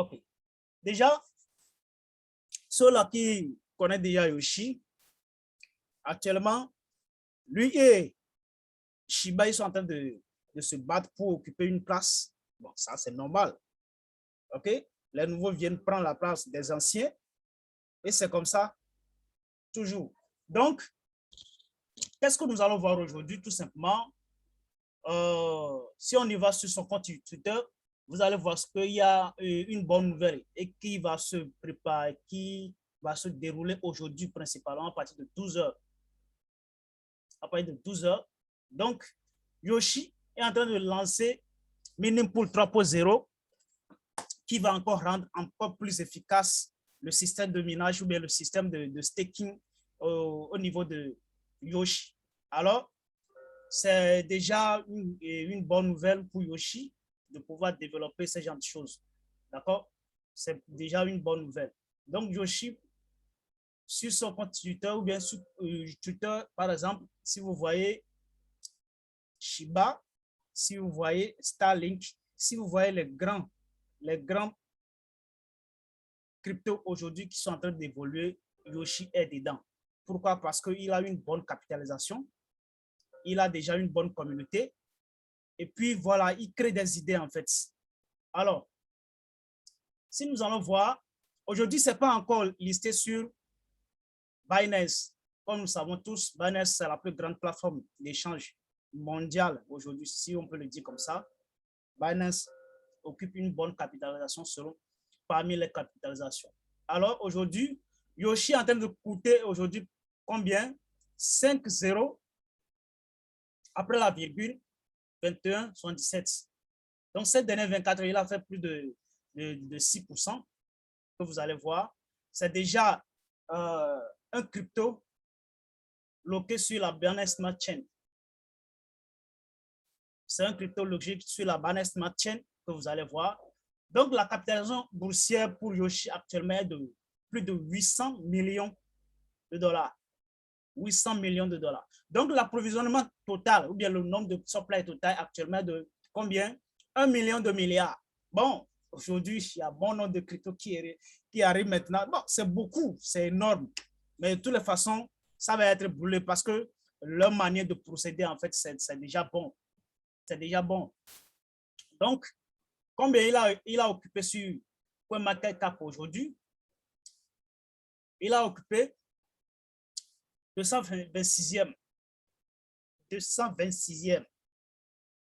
OK. Déjà, ceux-là qui connaissent déjà Yoshi, actuellement, lui et Shiba, ils sont en train de se battre pour occuper une place. Bon, ça, c'est normal. OK? Les nouveaux viennent prendre la place des anciens. Et c'est comme ça, toujours. Donc, qu'est-ce que nous allons voir aujourd'hui? Tout simplement, si on y va sur son compte Twitter, vous allez voir qu'il y a une bonne nouvelle et qui va se préparer, qui va se dérouler aujourd'hui principalement à partir de 12 h. À partir de 12 h. Donc, Yoshi est en train de lancer Minipool 3.0 qui va encore rendre encore plus efficace le système de minage ou bien le système de staking au niveau de Yoshi. Alors, c'est déjà une bonne nouvelle pour Yoshi de pouvoir développer ce genre de choses. D'accord? C'est déjà une bonne nouvelle. Donc, Yoshi, sur son compte Twitter ou bien sur Twitter, par exemple, si vous voyez Shiba, si vous voyez Starlink, si vous voyez les grands cryptos aujourd'hui qui sont en train d'évoluer, Yoshi est dedans. Pourquoi? Parce qu'il a une bonne capitalisation, il a déjà une bonne communauté, et puis voilà, il crée des idées en fait. Alors, si nous allons voir, aujourd'hui, ce n'est pas encore listé sur Binance. Comme nous savons tous, Binance, c'est la plus grande plateforme d'échange mondiale aujourd'hui, si on peut le dire comme ça. Binance occupe une bonne capitalisation selon parmi les capitalisations. Alors aujourd'hui, Yoshi est en train de coûter aujourd'hui combien? 5 0 après la virgule 21,77. Donc cette dernière 24 heures, il a fait plus de 6% que vous allez voir. C'est déjà un crypto loqué sur la Binance Smart Chain. C'est un crypto logique sur la Binance Smart Chain que vous allez voir. Donc, la capitalisation boursière pour Yoshi actuellement est de plus de 800 millions de dollars. 800 millions de dollars. Donc, l'approvisionnement total, ou bien le nombre de supply total actuellement est de combien? 1 million de milliards. Bon, aujourd'hui, il y a bon nombre de cryptos qui arrivent maintenant. Bon, c'est beaucoup, c'est énorme. Mais de toutes les façons, ça va être brûlé parce que leur manière de procéder, en fait, c'est déjà bon. C'est déjà bon. Donc, combien il a occupé sur CoinMarketCap aujourd'hui? Il a occupé 226e. 226e.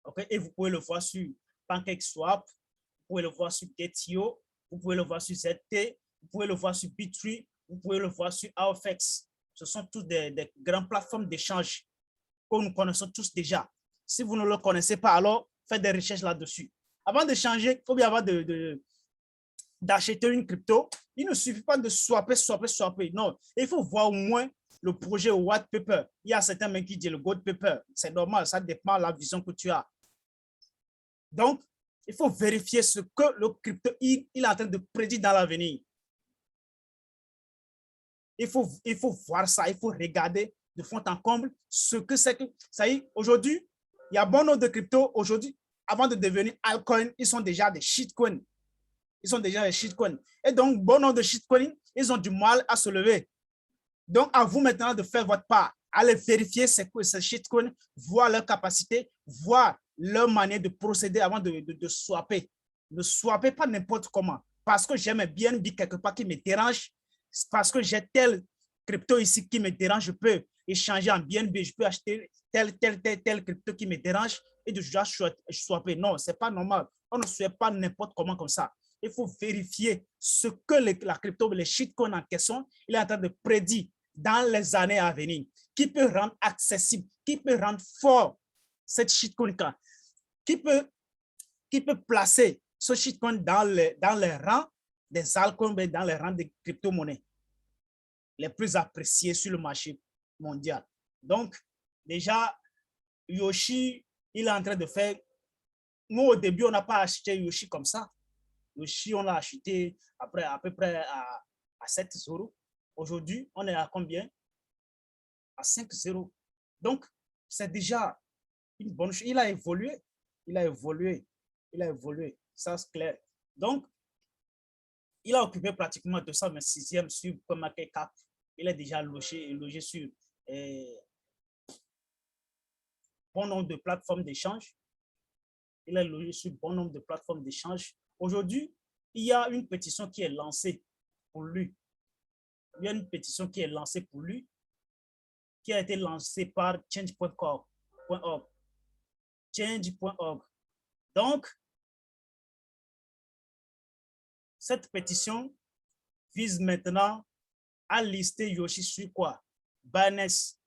Okay? Et vous pouvez le voir sur PancakeSwap, vous pouvez le voir sur Get.io, vous pouvez le voir sur ZT, vous pouvez le voir sur Bitree, vous pouvez le voir sur AOFX. Ce sont tous des grandes plateformes d'échange que nous connaissons tous déjà. Si vous ne le connaissez pas, alors faites des recherches là-dessus. Avant de changer, il faut bien avoir d'acheter une crypto. Il ne suffit pas de swapper. Non, il faut voir au moins le projet au white paper. Il y a certains mecs qui disent le gold paper. C'est normal, ça dépend de la vision que tu as. Donc, il faut vérifier ce que le crypto il est en train de prédire dans l'avenir. Il faut voir ça, il faut regarder de fond en comble ce que c'est que ça y est. Aujourd'hui, il y a bon nombre de cryptos. Aujourd'hui, avant de devenir altcoin, ils sont déjà des shitcoins. Ils sont déjà des shitcoins. Et donc, bon nombre de shitcoins, ils ont du mal à se lever. Donc, à vous maintenant de faire votre part. Allez vérifier ces shitcoins, voir leur capacité, voir leur manière de procéder avant de swapper. Ne swappez pas n'importe comment. Parce que j'aime bien dire quelque part qui me dérange. Parce que j'ai tel crypto ici qui me dérange, je peux échanger en BNB, je peux acheter tel crypto qui me dérange et de swapper. Non, ce n'est pas normal. On ne souhaite pas n'importe comment comme ça. Il faut vérifier ce que la crypto, les shitcoins en question, il est en train de prédire dans les années à venir, qui peut rendre accessible, qui peut rendre fort cette shitcoin, qui peut placer ce shitcoin dans les rangs des altcoins, dans les rangs des crypto-monnaies les plus appréciés sur le marché mondial. Donc, déjà, Yoshi, il est en train de faire... Nous, au début, on n'a pas acheté Yoshi comme ça. Yoshi, on l'a acheté après, à peu près à 7 euros. Aujourd'hui, on est à combien? À 5 euros. Donc, c'est déjà une bonne chose. Il a évolué. Ça c'est clair. Donc, Il a occupé pratiquement 226e sur Coinmarket Cap. Il est déjà logé sur bon nombre de plateformes d'échange. Il est logé sur bon nombre de plateformes d'échange. Aujourd'hui, il y a une pétition qui est lancée pour lui. Il y a une pétition qui est lancée pour lui, qui a été lancée par change.org. Change.org. Donc, cette pétition vise maintenant à lister Yoshi sur quoi? Binance.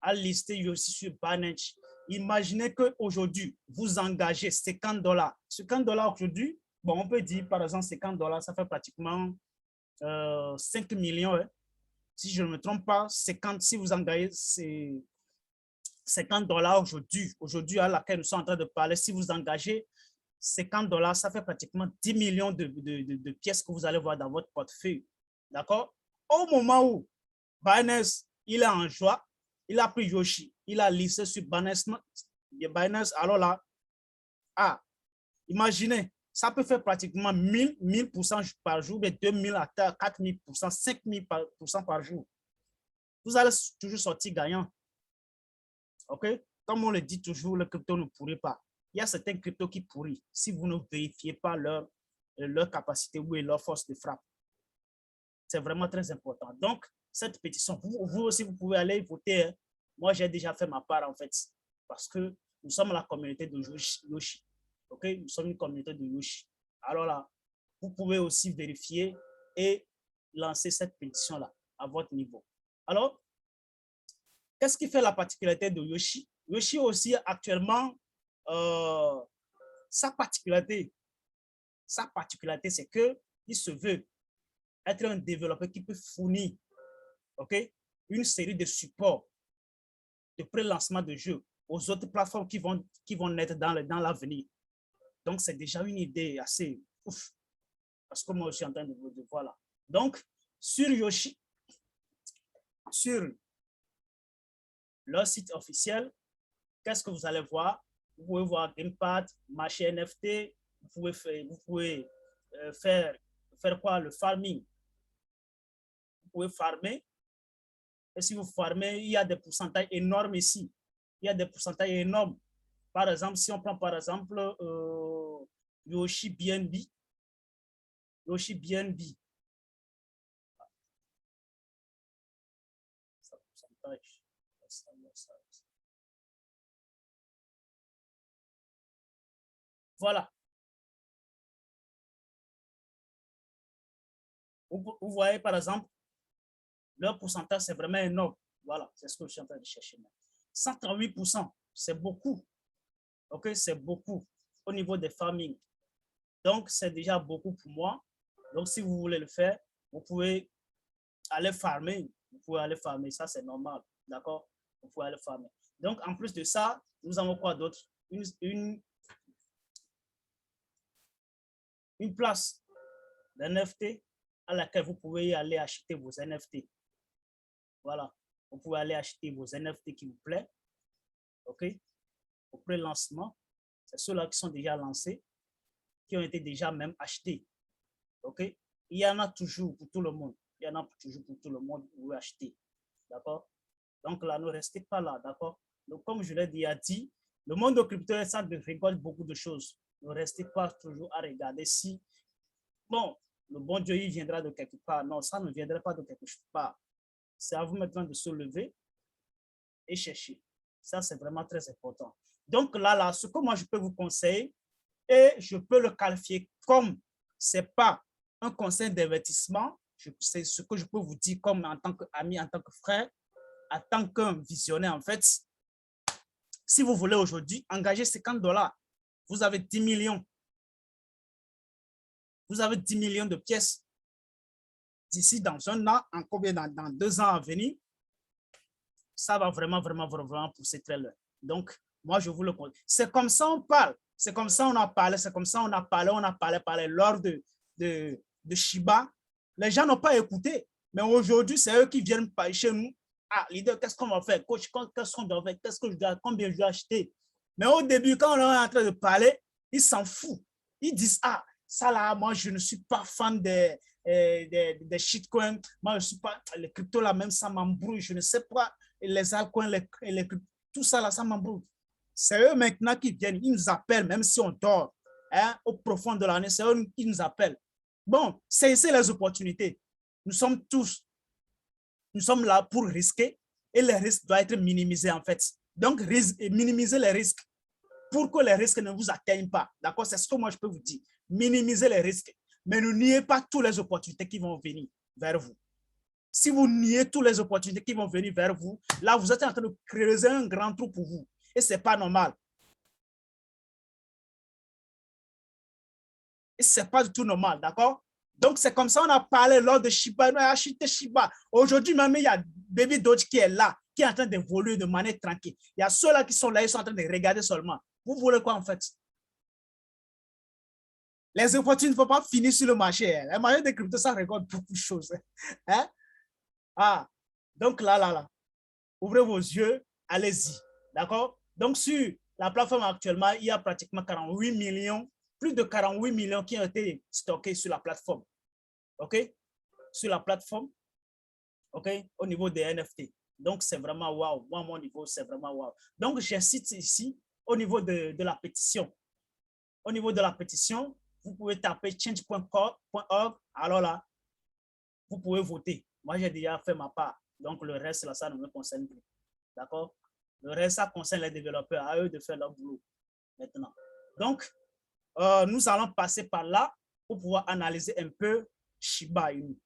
À lister Yoshi sur Binance. Imaginez qu'aujourd'hui, vous engagez $50. $50 aujourd'hui, bon, on peut dire par exemple $50, ça fait pratiquement 5 millions. Hein. Si je ne me trompe pas, 50, si vous engagez $50 aujourd'hui à laquelle nous sommes en train de parler, si vous engagez $50, ça fait pratiquement 10 millions de pièces que vous allez voir dans votre portefeuille. D'accord? Au moment où Binance, il est en joie, il a pris Yoshi, il a listé sur Binance, alors là, imaginez, ça peut faire pratiquement 1000% par jour, 2000 à 4000%, 5000% par jour. Vous allez toujours sortir gagnant. OK? Comme on le dit toujours, le crypto ne pourrit pas. Il y a certains cryptos qui pourrissent si vous ne vérifiez pas leur capacité ou leur force de frappe. C'est vraiment très important. Donc, cette pétition, vous aussi, vous pouvez aller voter. Hein. Moi, j'ai déjà fait ma part, en fait, parce que nous sommes la communauté de Yoshi. OK? Nous sommes une communauté de Yoshi. Alors là, vous pouvez aussi vérifier et lancer cette pétition-là à votre niveau. Alors, qu'est-ce qui fait la particularité de Yoshi? Yoshi aussi, actuellement, sa particularité, c'est qu'il se veut être un développeur qui peut fournir une série de supports de pré-lancement de jeux aux autres plateformes qui vont naître dans l'avenir. Donc, c'est déjà une idée assez ouf. Parce que moi, je suis en train de voir là. Donc, sur Yoshi, sur leur site officiel, qu'est-ce que vous allez voir? Vous pouvez voir Gamepad, marché NFT, vous pouvez faire quoi? Le farming. Vous pouvez farmer. Et si vous farmez, il y a des pourcentages énormes ici. Il y a des pourcentages énormes. Par exemple, si on prend par exemple Yoshi BNB. Yoshi BNB. Voilà. Vous voyez par exemple, leur pourcentage, c'est vraiment énorme. Voilà, c'est ce que je suis en train de chercher. 138%, c'est beaucoup. OK, c'est beaucoup au niveau des farming. Donc, c'est déjà beaucoup pour moi. Donc, si vous voulez le faire, vous pouvez aller farmer. Vous pouvez aller farmer, ça c'est normal. D'accord? Vous pouvez aller farmer. Donc, en plus de ça, nous avons quoi d'autre? Une place d'NFT à laquelle vous pouvez aller acheter vos NFT. Voilà. Vous pouvez aller acheter vos NFT qui vous plaît. OK? Au pré-lancement. C'est ceux-là qui sont déjà lancés, qui ont été déjà même achetés. OK? Il y en a toujours pour tout le monde. Il y en a toujours pour tout le monde où acheter. D'accord? Donc là, ne restez pas là. D'accord? Donc, comme je l'ai déjà dit, le monde de crypto est ça de récolte beaucoup de choses. Ne restez pas toujours à regarder si, bon, le bon Dieu, il viendra de quelque part. Non, ça ne viendra pas de quelque part. C'est à vous maintenant de se lever et chercher. Ça, c'est vraiment très important. Donc là, ce que moi, je peux vous conseiller, et je peux le qualifier comme, ce n'est pas un conseil d'investissement, c'est ce que je peux vous dire comme en tant qu'ami, en tant que frère, en tant qu'un visionnaire, en fait. Si vous voulez aujourd'hui engager $50, vous avez 10 millions. Vous avez 10 millions de pièces. D'ici dans un an, en combien dans 2 ans à venir, ça va vraiment pousser très loin. Donc, moi, je vous le conseille. C'est comme ça on parle. C'est comme ça on a parlé. C'est comme ça on a parlé lors de Shiba. Les gens n'ont pas écouté. Mais aujourd'hui, c'est eux qui viennent chez nous. Ah, leader, qu'est-ce qu'on va faire? Coach, qu'est-ce qu'on doit faire? Combien je dois acheter? Mais au début, quand on est en train de parler, ils s'en foutent. Ils disent, ah, ça là, moi, je ne suis pas fan des shitcoins. Moi, je ne suis pas, les cryptos là, même ça m'embrouille. Je ne sais pas, les altcoins, tout ça là, ça m'embrouille. C'est eux maintenant qui viennent, ils nous appellent, même si on dort, hein, au profond de l'année, c'est eux qui nous appellent. Bon, saisissez les opportunités. Nous sommes là pour risquer et les risques doivent être minimisés en fait. Donc, minimiser les risques pour que les risques ne vous atteignent pas. D'accord? C'est ce que moi je peux vous dire. Minimiser les risques. Mais ne niez pas toutes les opportunités qui vont venir vers vous. Si vous niez toutes les opportunités qui vont venir vers vous, là, vous êtes en train de creuser un grand trou pour vous. Et ce n'est pas normal. Et ce n'est pas du tout normal, d'accord? Donc, c'est comme ça on a parlé lors de Shiba. On a acheté Shiba. Aujourd'hui, même, il y a Baby Doge qui est là, qui est en train d'évoluer de manière tranquille. Il y a ceux-là qui sont là, ils sont en train de regarder seulement. Vous voulez quoi, en fait? Les opportunités ne faut pas finir sur le marché. Le marché des cryptos, ça regarde beaucoup de choses. Hein? Ah, donc là. Ouvrez vos yeux, allez-y. D'accord? Donc, sur la plateforme actuellement, il y a pratiquement 48 millions, plus de 48 millions qui ont été stockés sur la plateforme. OK? Sur la plateforme, OK? Au niveau des NFT. Donc, c'est vraiment wow. Moi, à mon niveau, c'est vraiment wow. Donc, j'incite ici au niveau de la pétition. Au niveau de la pétition, vous pouvez taper change.org. Alors là, vous pouvez voter. Moi, j'ai déjà fait ma part. Donc, le reste, là, ça ne me concerne plus. D'accord? Le reste, ça concerne les développeurs, à eux de faire leur boulot maintenant. Donc, nous allons passer par là pour pouvoir analyser un peu Shiba Inu.